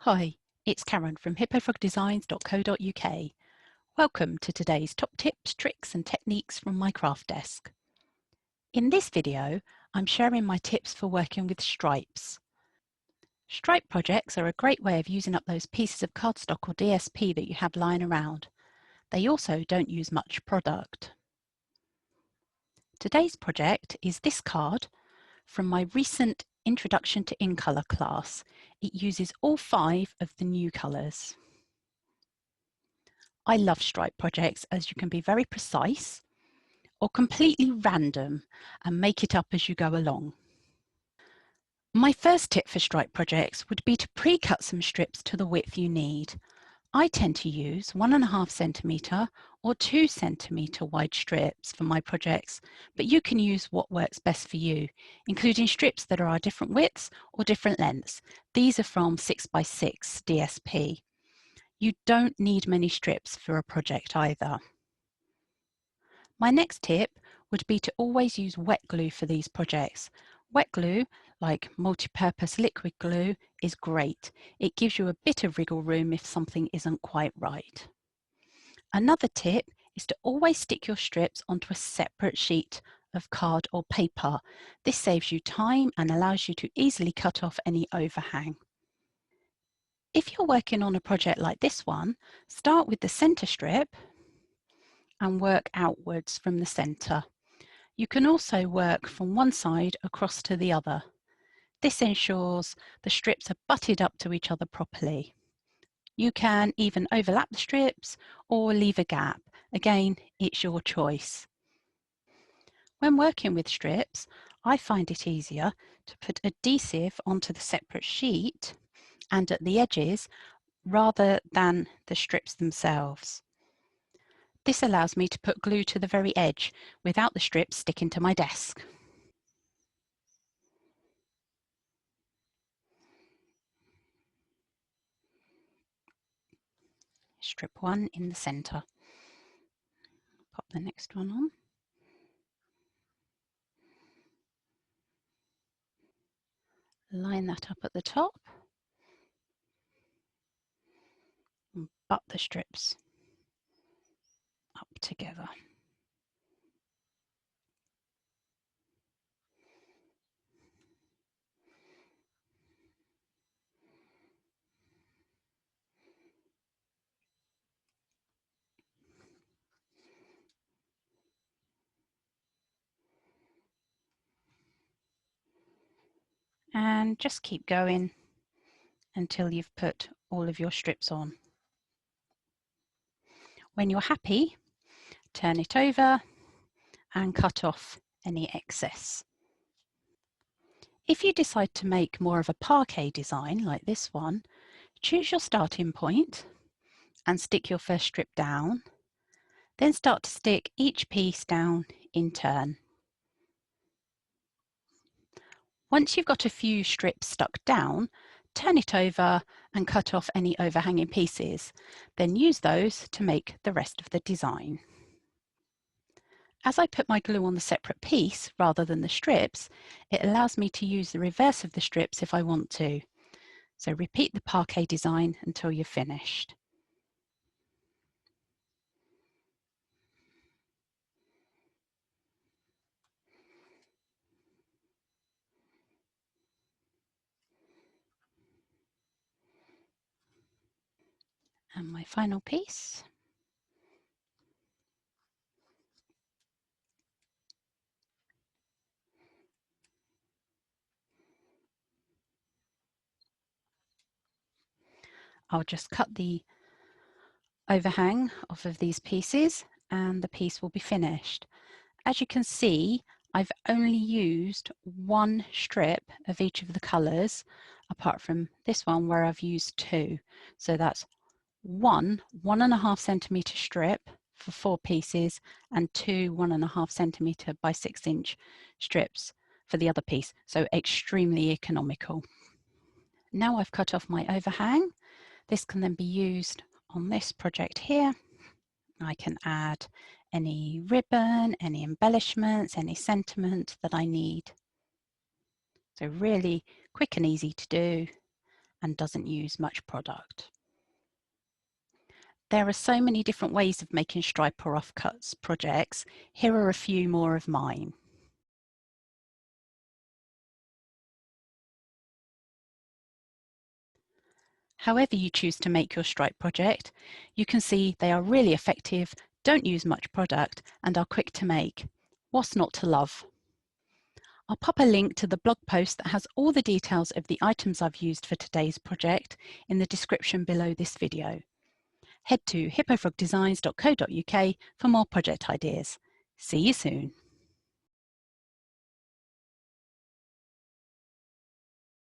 Hi, it's Karen from hippofrogdesigns.co.uk. Welcome to today's top tips, tricks and techniques from my craft desk. In this video, I'm sharing my tips for working with stripes. Stripe projects are a great way of using up those pieces of cardstock or DSP that you have lying around. They also don't use much product. Today's project is this card from my recent Introduction to In-Colour class. It uses all 5 of the new colours. I love stripe projects as you can be very precise or completely random and make it up as you go along. My first tip for stripe projects would be to pre-cut some strips to the width you need. I tend to use 1.5 centimetre or 2 centimetre wide strips for my projects, but you can use what works best for you, including strips that are different widths or different lengths. These are from 6x6 DSP. You don't need many strips for a project either. My next tip would be to always use wet glue for these projects. Wet glue, like multi-purpose liquid glue, is great. It gives you a bit of wriggle room if something isn't quite right. Another tip is to always stick your strips onto a separate sheet of card or paper. This saves you time and allows you to easily cut off any overhang. If you're working on a project like this one, start with the center strip and work outwards from the center. You can also work from one side across to the other. This ensures the strips are butted up to each other properly. You can even overlap the strips or leave a gap. Again, it's your choice. When working with strips, I find it easier to put adhesive onto the separate sheet and at the edges rather than the strips themselves. This allows me to put glue to the very edge without the strips sticking to my desk. Strip 1 in the centre. Pop the next one on. Line that up at the top and butt the strips up together. And just keep going until you've put all of your strips on. When you're happy, turn it over and cut off any excess. If you decide to make more of a parquet design like this one, choose your starting point and stick your first strip down, then start to stick each piece down in turn. Once you've got a few strips stuck down, turn it over and cut off any overhanging pieces. Then use those to make the rest of the design. As I put my glue on the separate piece rather than the strips, it allows me to use the reverse of the strips if I want to. So repeat the parquet design until you're finished. And my final piece. I'll just cut the overhang off of these pieces and the piece will be finished. As you can see, I've only used one strip of each of the colours, apart from this one where I've used 2. So that's 1.5 centimetre strip for 4 pieces and 2 1.5 centimetre by 6 inch strips for the other piece. So extremely economical. Now I've cut off my overhang. This can then be used on this project here. I can add any ribbon, any embellishments, any sentiment that I need. So really quick and easy to do and doesn't use much product. There are so many different ways of making stripe or offcuts projects. Here are a few more of mine. However you choose to make your stripe project, you can see they are really effective, don't use much product, and are quick to make. What's not to love? I'll pop a link to the blog post that has all the details of the items I've used for today's project in the description below this video. Head to hippofrogdesigns.co.uk for more project ideas. See you soon.